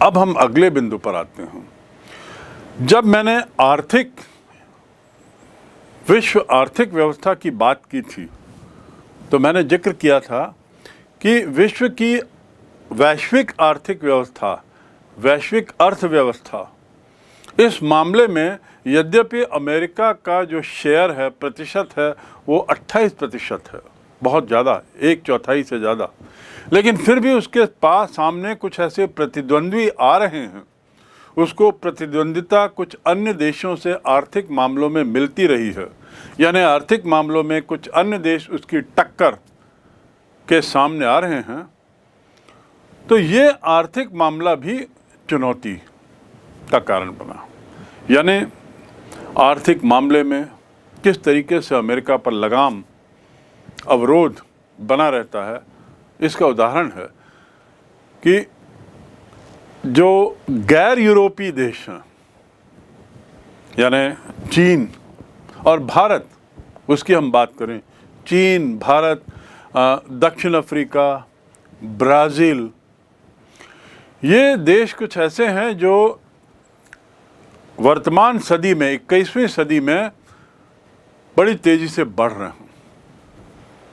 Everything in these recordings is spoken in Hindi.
अब हम अगले बिंदु पर आते हैं। जब मैंने विश्व आर्थिक व्यवस्था की बात की थी तो मैंने जिक्र किया था कि विश्व की वैश्विक आर्थिक व्यवस्था, वैश्विक अर्थव्यवस्था, इस मामले में यद्यपि अमेरिका का जो शेयर है, प्रतिशत है, वो 28% है, बहुत ज़्यादा, 1/4 से ज़्यादा, लेकिन फिर भी उसके पास सामने कुछ ऐसे प्रतिद्वंद्वी आ रहे हैं, उसको प्रतिद्वंदिता कुछ अन्य देशों से आर्थिक मामलों में मिलती रही है, यानी आर्थिक मामलों में कुछ अन्य देश उसकी टक्कर के सामने आ रहे हैं। तो ये आर्थिक मामला भी चुनौती का कारण बना, यानी आर्थिक मामले में किस तरीके से अमेरिका पर लगाम, अवरोध बना रहता है। इसका उदाहरण है कि जो गैर यूरोपीय देश हैं, यानी चीन और भारत, उसकी हम बात करें, चीन, भारत, दक्षिण अफ्रीका, ब्राज़ील, ये देश कुछ ऐसे हैं जो वर्तमान सदी में, 21वीं सदी में बड़ी तेज़ी से बढ़ रहे हैं।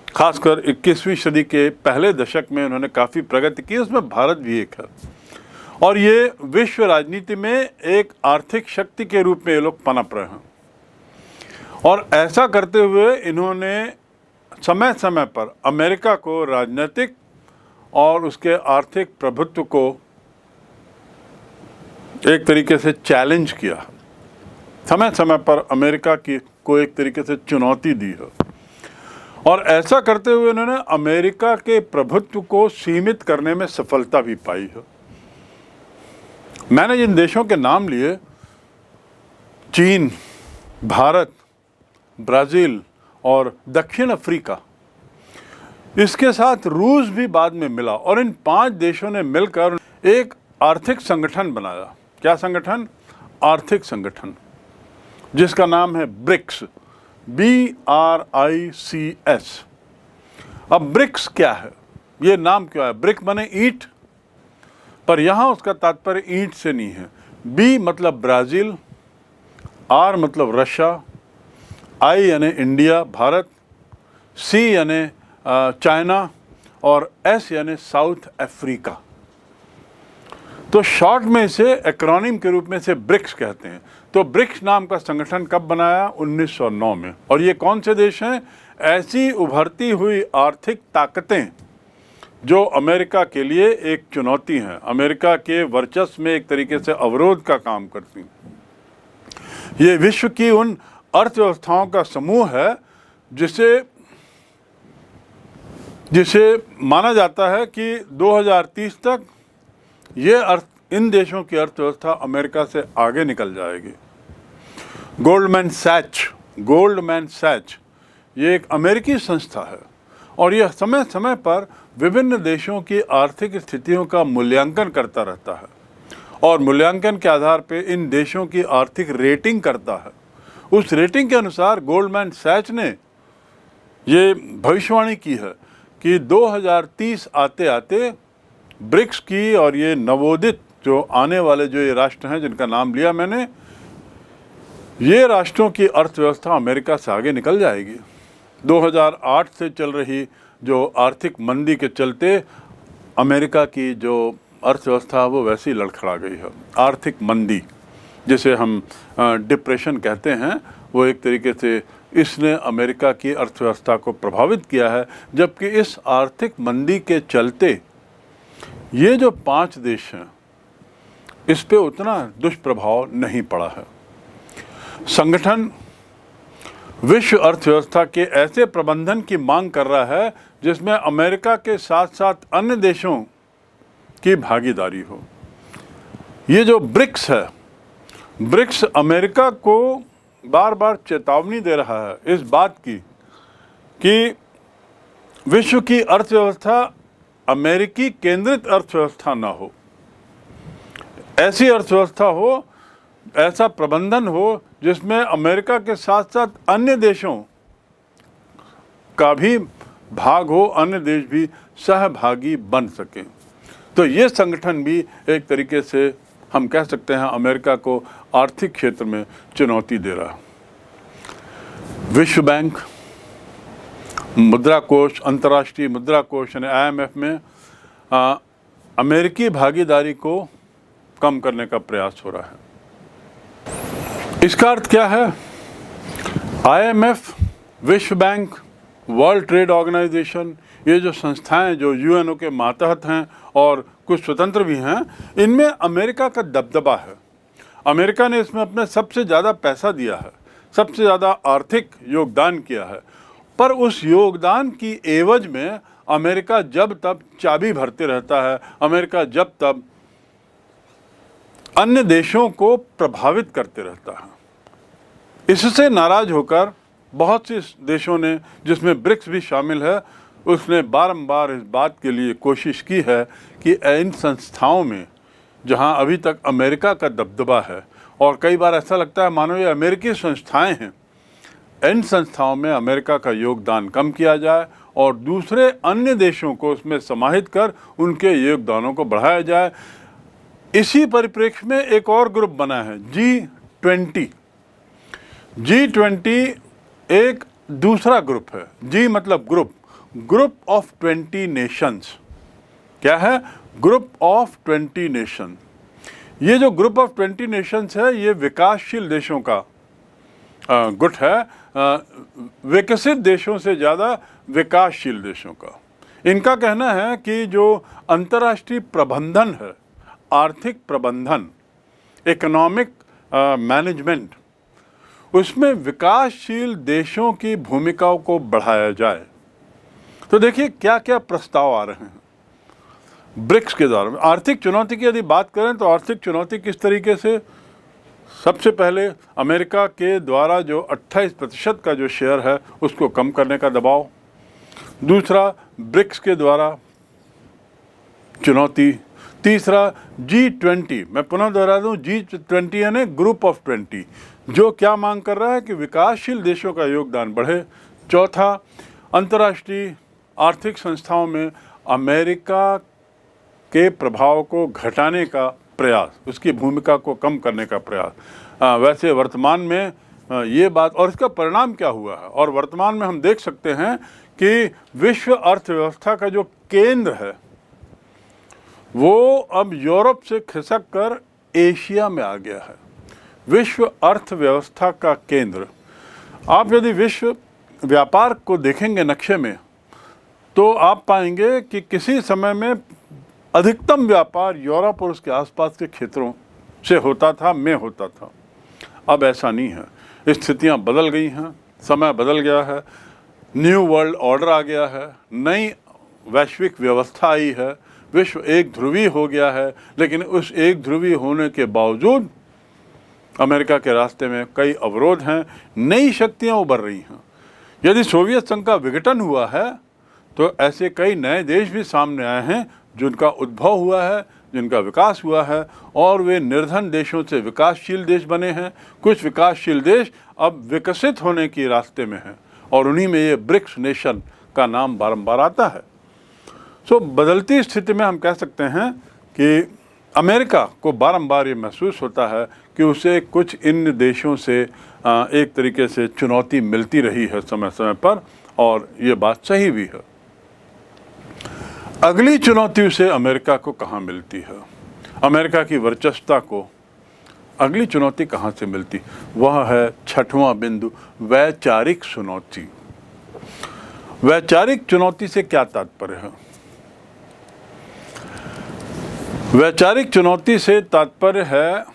खासकर 21वीं सदी के पहले दशक में उन्होंने काफ़ी प्रगति की, उसमें भारत भी एक है। और ये विश्व राजनीति में एक आर्थिक शक्ति के रूप में ये लोग पनप रहे हैं। और ऐसा करते हुए इन्होंने समय समय पर अमेरिका को राजनीतिक और उसके आर्थिक प्रभुत्व को एक तरीके से चैलेंज किया, समय समय पर अमेरिका को एक तरीके से चुनौती दी है। और ऐसा करते हुए उन्होंने अमेरिका के प्रभुत्व को सीमित करने में सफलता भी पाई है। मैंने जिन देशों के नाम लिए, चीन, भारत, ब्राज़ील और दक्षिण अफ्रीका, इसके साथ रूस भी बाद में मिला और इन 5 देशों ने मिलकर एक आर्थिक संगठन बनाया। क्या संगठन? आर्थिक संगठन, जिसका नाम है ब्रिक्स, BRICS। अब ब्रिक्स क्या है, ये नाम क्यों है? ब्रिक माने ईंट, पर यहाँ उसका तात्पर्य ईंट से नहीं है। B मतलब ब्राज़ील, R मतलब रशिया, I यानी इंडिया, भारत, C यानी चाइना और S यानी साउथ अफ्रीका। तो शॉर्ट में इसे एक्रोनिम के रूप में से ब्रिक्स कहते हैं। तो ब्रिक्स नाम का संगठन कब बनाया? 1909 में। और ये कौन से देश हैं? ऐसी उभरती हुई आर्थिक ताकतें जो अमेरिका के लिए एक चुनौती हैं, अमेरिका के वर्चस्व में एक तरीके से अवरोध का काम करती हैं। ये विश्व की उन अर्थव्यवस्थाओं का समूह है जिसे माना जाता है कि 2030 तक इन देशों की अर्थव्यवस्था अमेरिका से आगे निकल जाएगी। गोल्डमैन सैच ये एक अमेरिकी संस्था है और यह समय समय पर विभिन्न देशों की आर्थिक स्थितियों का मूल्यांकन करता रहता है और मूल्यांकन के आधार पर इन देशों की आर्थिक रेटिंग करता है। उस रेटिंग के अनुसार गोल्डमैन सैच ने ये भविष्यवाणी की है कि 2030 आते आते ब्रिक्स की और ये नवोदित जो आने वाले जो ये राष्ट्र हैं जिनका नाम लिया मैंने, ये राष्ट्रों की अर्थव्यवस्था अमेरिका से आगे निकल जाएगी। 2008 से चल रही जो आर्थिक मंदी के चलते अमेरिका की जो अर्थव्यवस्था वो वैसी लड़खड़ा गई है। आर्थिक मंदी जिसे हम डिप्रेशन कहते हैं, वो एक तरीके से इसने अमेरिका की अर्थव्यवस्था को प्रभावित किया है। जबकि इस आर्थिक मंदी के चलते ये जो 5 देश हैं इस पे उतना दुष्प्रभाव नहीं पड़ा है। संगठन विश्व अर्थव्यवस्था के ऐसे प्रबंधन की मांग कर रहा है जिसमें अमेरिका के साथ साथ अन्य देशों की भागीदारी हो। ये जो ब्रिक्स है, ब्रिक्स अमेरिका को बार बार चेतावनी दे रहा है इस बात की कि विश्व की अर्थव्यवस्था अमेरिकी केंद्रित अर्थव्यवस्था ना हो, ऐसी अर्थव्यवस्था हो, ऐसा प्रबंधन हो जिसमें अमेरिका के साथ साथ अन्य देशों का भी भाग हो, अन्य देश भी सहभागी बन सकें। तो ये संगठन भी एक तरीके से हम कह सकते हैं अमेरिका को आर्थिक क्षेत्र में चुनौती दे रहा है। विश्व बैंक, मुद्रा कोष, अंतर्राष्ट्रीय मुद्रा कोष यानी IMF में अमेरिकी भागीदारी को कम करने का प्रयास हो रहा है। इसका अर्थ क्या है? IMF, विश्व बैंक, वर्ल्ड ट्रेड ऑर्गेनाइजेशन, ये जो संस्थाएं जो UNO के मातहत हैं और कुछ स्वतंत्र भी हैं, इनमें अमेरिका का दबदबा है। अमेरिका ने इसमें अपने सबसे ज़्यादा पैसा दिया है, सबसे ज़्यादा आर्थिक योगदान किया है, पर उस योगदान की एवज में अमेरिका जब तब चाबी भरते रहता है, अमेरिका जब तब अन्य देशों को प्रभावित करते रहता है। इससे नाराज होकर बहुत से देशों ने, जिसमें ब्रिक्स भी शामिल है, उसने बारंबार इस बात के लिए कोशिश की है कि इन संस्थाओं में जहां अभी तक अमेरिका का दबदबा है, और कई बार ऐसा लगता है मानो ये अमेरिकी संस्थाएं हैं, इन संस्थाओं में अमेरिका का योगदान कम किया जाए और दूसरे अन्य देशों को उसमें समाहित कर उनके योगदानों को बढ़ाया जाए। इसी परिप्रेक्ष्य में एक और ग्रुप बना है, G20। G20 एक दूसरा ग्रुप है। G मतलब ग्रुप ऑफ 20 नेशंस। क्या है? Group of 20 nation. ये जो ग्रुप ऑफ 20 नेशंस है, ये विकासशील देशों का गुट है, विकसित देशों से ज़्यादा विकासशील देशों का। इनका कहना है कि जो अंतर्राष्ट्रीय प्रबंधन है, आर्थिक प्रबंधन, इकोनॉमिक मैनेजमेंट, उसमें विकासशील देशों की भूमिकाओं को बढ़ाया जाए। तो देखिए क्या क्या प्रस्ताव आ रहे हैं ब्रिक्स के द्वारा। आर्थिक चुनौती की यदि बात करें तो आर्थिक चुनौती किस तरीके से? सबसे पहले अमेरिका के द्वारा जो 28% का जो शेयर है उसको कम करने का दबाव। दूसरा, ब्रिक्स के द्वारा चुनौती। तीसरा, G20, मैं पुनः दोहरा दूं, G20 यानी ग्रुप ऑफ 20, जो क्या मांग कर रहा है कि विकासशील देशों का योगदान बढ़े। चौथा, अंतर्राष्ट्रीय आर्थिक संस्थाओं में अमेरिका के प्रभाव को घटाने का प्रयास, उसकी भूमिका को कम करने का प्रयास। वैसे वर्तमान में ये बात, और इसका परिणाम क्या हुआ है, और वर्तमान में हम देख सकते हैं कि विश्व अर्थव्यवस्था का जो केंद्र है वो अब यूरोप से खिसक कर एशिया में आ गया है। विश्व अर्थव्यवस्था का केंद्र। आप यदि विश्व व्यापार को देखेंगे नक्शे में, तो आप पाएंगे कि किसी समय में अधिकतम व्यापार यूरोप और उसके आसपास के क्षेत्रों से होता था। अब ऐसा नहीं है। स्थितियां बदल गई हैं, समय बदल गया है, न्यू वर्ल्ड ऑर्डर आ गया है, नई वैश्विक व्यवस्था आई है, विश्व एक ध्रुवी हो गया है। लेकिन उस एक ध्रुवी होने के बावजूद अमेरिका के रास्ते में कई अवरोध हैं, नई शक्तियां उभर रही हैं। यदि सोवियत संघ का विघटन हुआ है तो ऐसे कई नए देश भी सामने आए हैं जिनका उद्भव हुआ है, जिनका विकास हुआ है, और वे निर्धन देशों से विकासशील देश बने हैं। कुछ विकासशील देश अब विकसित होने के रास्ते में हैं, और उन्हीं में ये ब्रिक्स नेशन का नाम बारंबार आता है। सो बदलती स्थिति में हम कह सकते हैं कि अमेरिका को बारंबार ये महसूस होता है कि उसे कुछ इन देशों से एक तरीके से चुनौती मिलती रही है समय समय पर, और ये बात सही भी है। अगली चुनौती उसे अमेरिका को कहाँ मिलती है? अमेरिका की वर्चस्वता को अगली चुनौती कहाँ से मिलती? वह है छठवां बिंदु, वैचारिक चुनौती। वैचारिक चुनौती से क्या तात्पर्य है? वैचारिक चुनौती से तात्पर्य है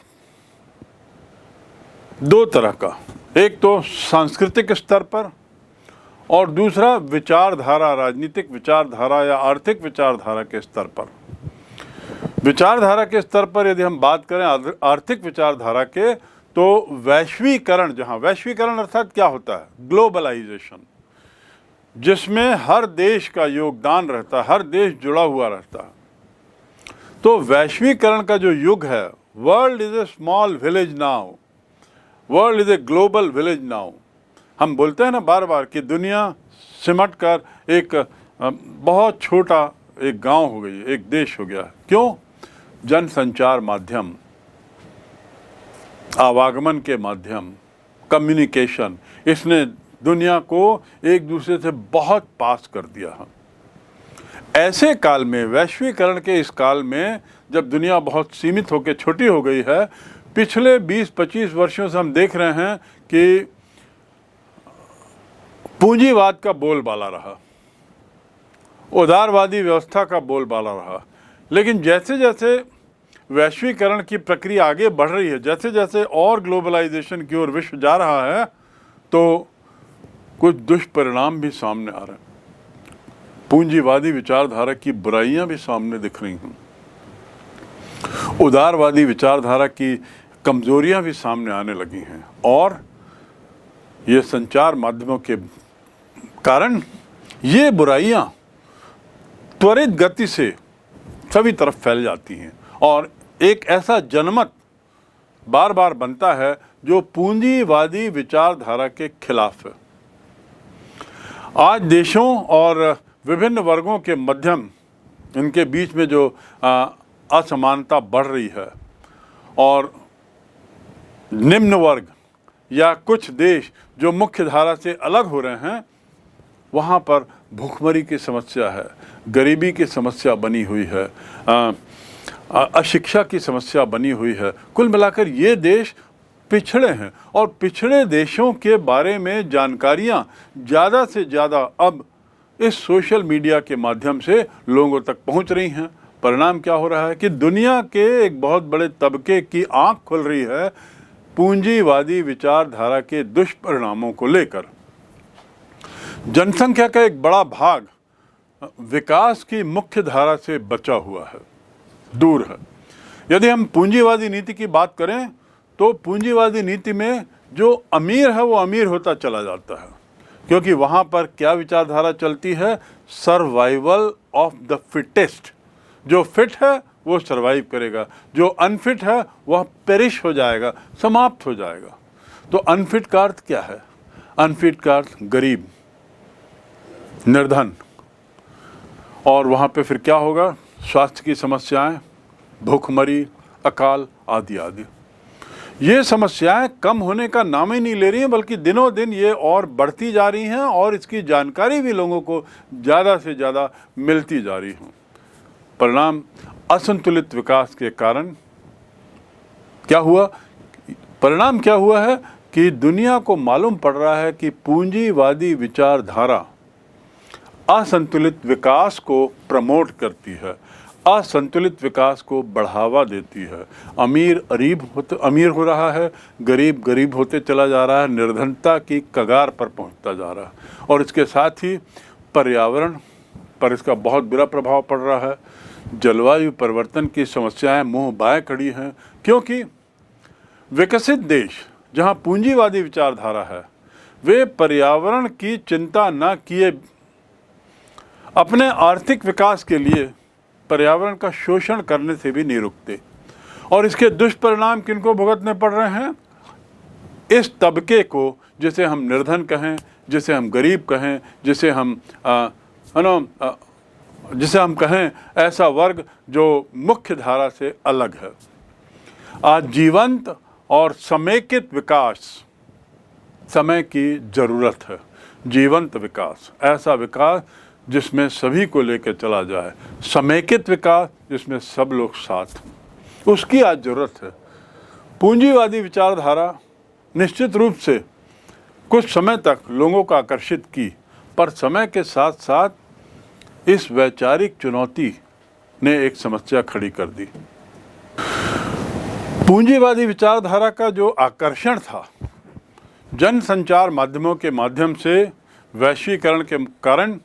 दो तरह का। एक तो सांस्कृतिक स्तर पर, और दूसरा विचारधारा, राजनीतिक विचारधारा या आर्थिक विचारधारा के स्तर पर। विचारधारा के स्तर पर यदि हम बात करें आर्थिक विचारधारा के, तो वैश्वीकरण, जहां वैश्वीकरण अर्थात क्या होता है? ग्लोबलाइजेशन, जिसमें हर देश का योगदान रहता है, हर देश जुड़ा हुआ रहता है। तो वैश्वीकरण का जो युग है, world is a small village now, world is a global village now. हम बोलते हैं ना बार बार कि दुनिया सिमट कर एक बहुत छोटा एक गांव हो गई, एक देश हो गया। क्यों? जनसंचार माध्यम, आवागमन के माध्यम, कम्युनिकेशन, इसने दुनिया को एक दूसरे से बहुत पास कर दिया है। ऐसे काल में, वैश्वीकरण के इस काल में, जब दुनिया बहुत सीमित होकर छोटी हो गई है, पिछले 20-25 वर्षों से हम देख रहे हैं कि पूंजीवाद का बोलबाला रहा, उदारवादी व्यवस्था का बोलबाला रहा। लेकिन जैसे जैसे वैश्वीकरण की प्रक्रिया आगे बढ़ रही है, जैसे जैसे और ग्लोबलाइजेशन की ओर विश्व जा रहा है, तो कुछ दुष्परिणाम भी सामने आ रहे हैं। पूंजीवादी विचारधारा की बुराइयां भी सामने दिख रही हैं, उदारवादी विचारधारा की कमजोरियां भी सामने आने लगी हैं, और ये संचार माध्यमों के कारण ये बुराइयां त्वरित गति से सभी तरफ फैल जाती हैं, और एक ऐसा जनमत बार बार बनता है जो पूंजीवादी विचारधारा के खिलाफ है। आज देशों और विभिन्न वर्गों के मध्यम, इनके बीच में जो असमानता बढ़ रही है, और निम्न वर्ग या कुछ देश जो मुख्य धारा से अलग हो रहे हैं, वहाँ पर भूखमरी की समस्या है, गरीबी की समस्या बनी हुई है, अशिक्षा की समस्या बनी हुई है। कुल मिलाकर ये देश पिछड़े हैं, और पिछड़े देशों के बारे में जानकारियाँ ज़्यादा से ज़्यादा अब इस सोशल मीडिया के माध्यम से लोगों तक पहुंच रही हैं। परिणाम क्या हो रहा है कि दुनिया के एक बहुत बड़े तबके की आंख खुल रही है पूंजीवादी विचारधारा के दुष्परिणामों को लेकर। जनसंख्या का एक बड़ा भाग विकास की मुख्य धारा से बचा हुआ है, दूर है। यदि हम पूंजीवादी नीति की बात करें तो पूंजीवादी नीति में जो अमीर है वो अमीर होता चला जाता है, क्योंकि वहाँ पर क्या विचारधारा चलती है? Survival of the fittest. जो फिट है वो सर्वाइव करेगा, जो अनफिट है वह पेरिश हो जाएगा, समाप्त हो जाएगा। तो अनफिट का अर्थ क्या है? अनफिट का अर्थ गरीब, निर्धन, और वहाँ पे फिर क्या होगा? स्वास्थ्य की समस्याएं, भूखमरी, अकाल आदि आदि। ये समस्याएं कम होने का नाम ही नहीं ले रही हैं, बल्कि दिनों दिन ये और बढ़ती जा रही हैं, और इसकी जानकारी भी लोगों को ज़्यादा से ज़्यादा मिलती जा रही है। परिणाम असंतुलित विकास के कारण क्या हुआ? परिणाम क्या हुआ है कि दुनिया को मालूम पड़ रहा है कि पूंजीवादी विचारधारा असंतुलित विकास को प्रमोट करती है, असंतुलित विकास को बढ़ावा देती है। अमीर हो रहा है, गरीब गरीब होते चला जा रहा है, निर्धनता की कगार पर पहुंचता जा रहा है, और इसके साथ ही पर्यावरण पर इसका बहुत बुरा प्रभाव पड़ रहा है। जलवायु परिवर्तन की समस्याएं मुंह बाएं खड़ी हैं, क्योंकि विकसित देश जहां पूंजीवादी विचारधारा है, वे पर्यावरण की चिंता न किए अपने आर्थिक विकास के लिए पर्यावरण का शोषण करने से भी नहीं रुकते। और इसके दुष्परिणाम किनको भुगतने पड़ रहे हैं? इस तबके को, जिसे हम निर्धन कहें, जिसे हम गरीब कहें, जिसे हम कहें ऐसा वर्ग जो मुख्य धारा से अलग है। आज जीवंत और समेकित विकास समय की ज़रूरत है। जीवंत विकास, ऐसा विकास जिसमें सभी को लेकर चला जाए, समेकित विकास जिसमें सब लोग साथ हों, उसकी आज ज़रूरत है। पूंजीवादी विचारधारा निश्चित रूप से कुछ समय तक लोगों को आकर्षित की, पर समय के साथ साथ इस वैचारिक चुनौती ने एक समस्या खड़ी कर दी। पूंजीवादी विचारधारा का जो आकर्षण था जनसंचार माध्यमों के माध्यम से वैश्वीकरण के कारण,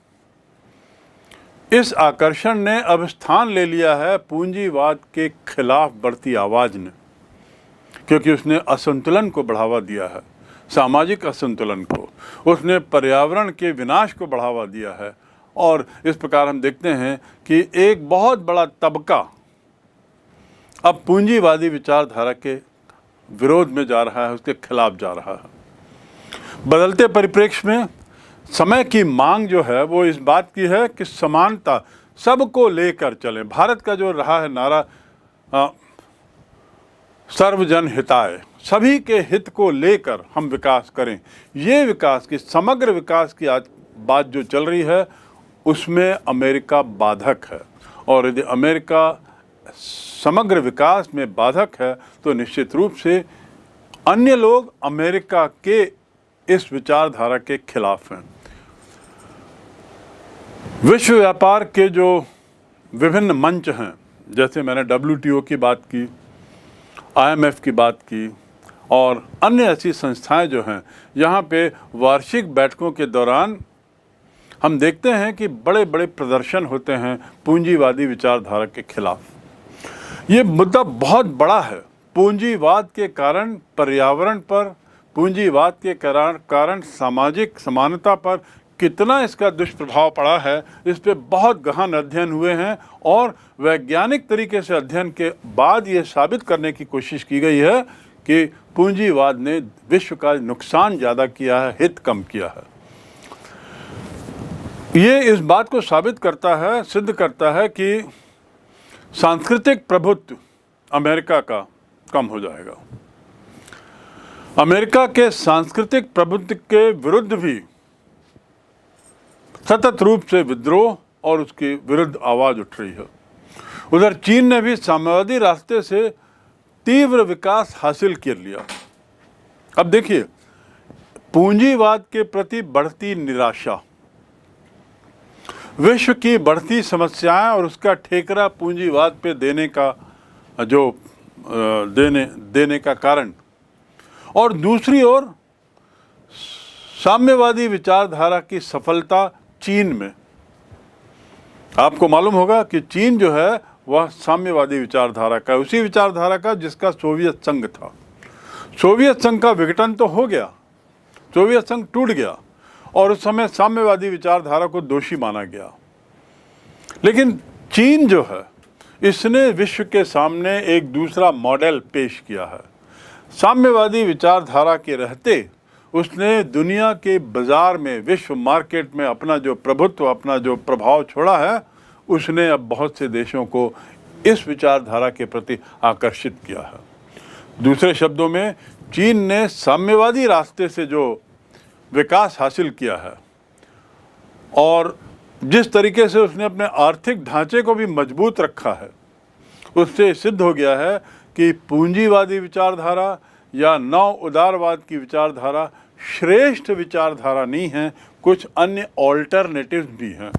इस आकर्षण ने अब स्थान ले लिया है पूंजीवाद के खिलाफ बढ़ती आवाज़ ने, क्योंकि उसने असंतुलन को बढ़ावा दिया है, सामाजिक असंतुलन को, उसने पर्यावरण के विनाश को बढ़ावा दिया है। और इस प्रकार हम देखते हैं कि एक बहुत बड़ा तबका अब पूंजीवादी विचारधारा के विरोध में जा रहा है, उसके खिलाफ जा रहा है। बदलते परिप्रेक्ष्य में समय की मांग जो है वो इस बात की है कि समानता, सबको लेकर चलें। भारत का जो रहा है नारा सर्वजन हिताय, सभी के हित को लेकर हम विकास करें, ये विकास की, समग्र विकास की आज बात जो चल रही है उसमें अमेरिका बाधक है। और यदि अमेरिका समग्र विकास में बाधक है तो निश्चित रूप से अन्य लोग अमेरिका के इस विचारधारा के खिलाफ हैं। विश्व व्यापार के जो विभिन्न मंच हैं, जैसे मैंने WTO की बात की, IMF की बात की और अन्य ऐसी संस्थाएं जो हैं, यहाँ पे वार्षिक बैठकों के दौरान हम देखते हैं कि बड़े बड़े प्रदर्शन होते हैं पूंजीवादी विचारधारा के खिलाफ। ये मुद्दा बहुत बड़ा है। पूंजीवाद के कारण पर्यावरण पर, पूंजीवाद के कारण सामाजिक समानता पर कितना इसका दुष्प्रभाव पड़ा है, इस पे बहुत गहन अध्ययन हुए हैं और वैज्ञानिक तरीके से अध्ययन के बाद ये साबित करने की कोशिश की गई है कि पूंजीवाद ने विश्व का नुकसान ज़्यादा किया है, हित कम किया है। ये इस बात को साबित करता है, सिद्ध करता है कि सांस्कृतिक प्रभुत्व अमेरिका का कम हो जाएगा। अमेरिका के सांस्कृतिक प्रभुत्व के विरुद्ध भी सतत रूप से विद्रोह और उसके विरुद्ध आवाज उठ रही है। उधर चीन ने भी साम्यवादी रास्ते से तीव्र विकास हासिल कर लिया। अब देखिए, पूंजीवाद के प्रति बढ़ती निराशा, विश्व की बढ़ती समस्याएं और उसका ठेकरा पूंजीवाद पे देने का जो देने का कारण, और दूसरी ओर साम्यवादी विचारधारा की सफलता चीन में। आपको मालूम होगा कि चीन जो है वह साम्यवादी विचारधारा का, उसी विचारधारा का जिसका सोवियत संघ था। सोवियत संघ का विघटन तो हो गया, सोवियत संघ टूट गया और उस समय साम्यवादी विचारधारा को दोषी माना गया। लेकिन चीन जो है, इसने विश्व के सामने एक दूसरा मॉडल पेश किया है। साम्यवादी विचारधारा के रहते उसने दुनिया के बाजार में, विश्व मार्केट में अपना जो प्रभुत्व, अपना जो प्रभाव छोड़ा है, उसने अब बहुत से देशों को इस विचारधारा के प्रति आकर्षित किया है। दूसरे शब्दों में, चीन ने साम्यवादी रास्ते से जो विकास हासिल किया है और जिस तरीके से उसने अपने आर्थिक ढांचे को भी मजबूत रखा है, उससे सिद्ध हो गया है कि पूंजीवादी विचारधारा या नव उदारवाद की विचारधारा श्रेष्ठ विचारधारा नहीं है। कुछ अन्य ऑल्टरनेटिव्स भी हैं,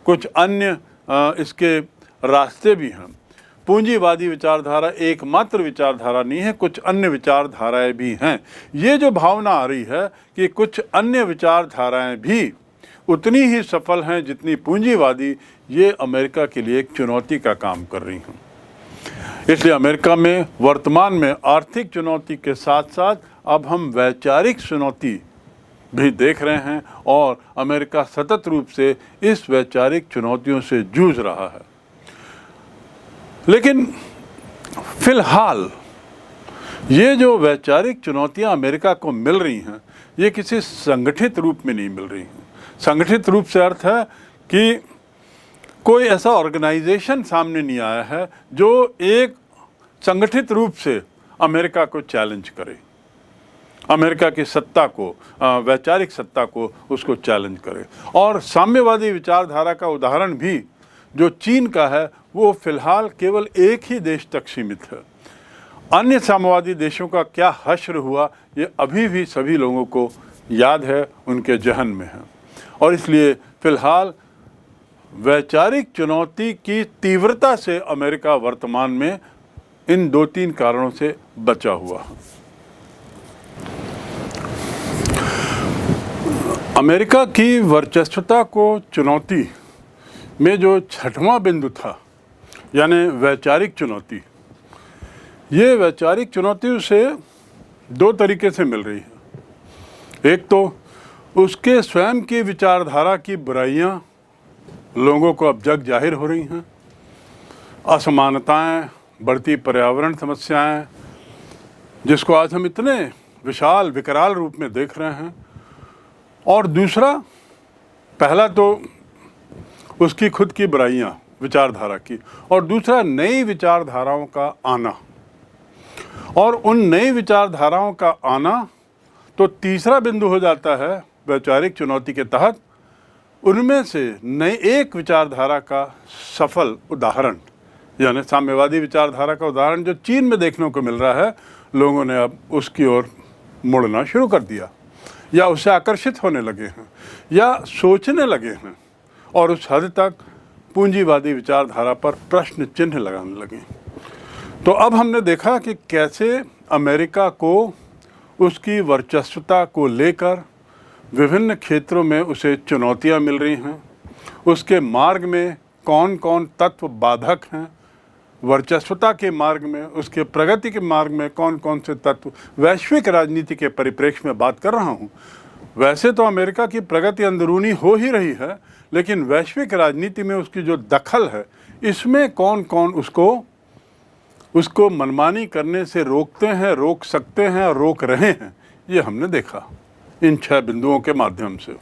कुछ अन्य इसके रास्ते भी हैं। पूंजीवादी विचारधारा एकमात्र विचारधारा नहीं है, कुछ अन्य विचारधाराएं भी हैं। ये जो भावना आ रही है कि कुछ अन्य विचारधाराएं भी उतनी ही सफल हैं जितनी पूंजीवादी, ये अमेरिका के लिए एक चुनौती का काम कर रही हैं। इसलिए अमेरिका में वर्तमान में आर्थिक चुनौती के साथ साथ अब हम वैचारिक चुनौती भी देख रहे हैं और अमेरिका सतत रूप से इस वैचारिक चुनौतियों से जूझ रहा है। लेकिन फिलहाल ये जो वैचारिक चुनौतियां अमेरिका को मिल रही हैं, ये किसी संगठित रूप में नहीं मिल रही हैं। संगठित रूप से अर्थ है कि कोई ऐसा ऑर्गेनाइजेशन सामने नहीं आया है जो एक संगठित रूप से अमेरिका को चैलेंज करे, अमेरिका की सत्ता को, वैचारिक सत्ता को उसको चैलेंज करे। और साम्यवादी विचारधारा का उदाहरण भी जो चीन का है, वो फिलहाल केवल एक ही देश तक सीमित है। अन्य साम्यवादी देशों का क्या हश्र हुआ, ये अभी भी सभी लोगों को याद है, उनके जहन में है। और इसलिए फिलहाल वैचारिक चुनौती की तीव्रता से अमेरिका वर्तमान में इन 2-3 कारणों से बचा हुआ है। अमेरिका की वर्चस्वता को चुनौती में जो छठवां बिंदु था, यानी वैचारिक चुनौती, ये वैचारिक चुनौती उसे 2 तरीके से मिल रही है। एक तो उसके स्वयं की विचारधारा की बुराइयां लोगों को अब जग जाहिर हो रही हैं, असमानताएं, बढ़ती पर्यावरण समस्याएं, जिसको आज हम इतने विशाल विकराल रूप में देख रहे हैं। और दूसरा, पहला तो उसकी खुद की बुराइयाँ विचारधारा की, और दूसरा नई विचारधाराओं का आना। और उन नई विचारधाराओं का आना तो तीसरा बिंदु हो जाता है वैचारिक चुनौती के तहत। उनमें से नई एक विचारधारा का सफल उदाहरण, यानी साम्यवादी विचारधारा का उदाहरण जो चीन में देखने को मिल रहा है, लोगों ने अब उसकी ओर मुड़ना शुरू कर दिया, या उससे आकर्षित होने लगे हैं, या सोचने लगे हैं, और उस हद तक पूंजीवादी विचारधारा पर प्रश्न चिन्ह लगाने लगे। तो अब हमने देखा कि कैसे अमेरिका को उसकी वर्चस्वता को लेकर विभिन्न क्षेत्रों में उसे चुनौतियां मिल रही हैं, उसके मार्ग में कौन कौन तत्व बाधक हैं, वर्चस्वता के मार्ग में, उसके प्रगति के मार्ग में कौन कौन से तत्व। वैश्विक राजनीति के परिप्रेक्ष्य में बात कर रहा हूँ। वैसे तो अमेरिका की प्रगति अंदरूनी हो ही रही है, लेकिन वैश्विक राजनीति में उसकी जो दखल है, इसमें कौन कौन उसको मनमानी करने से रोकते हैं, रोक सकते हैं और रोक रहे हैं, ये हमने देखा इन 6 बिंदुओं के माध्यम से।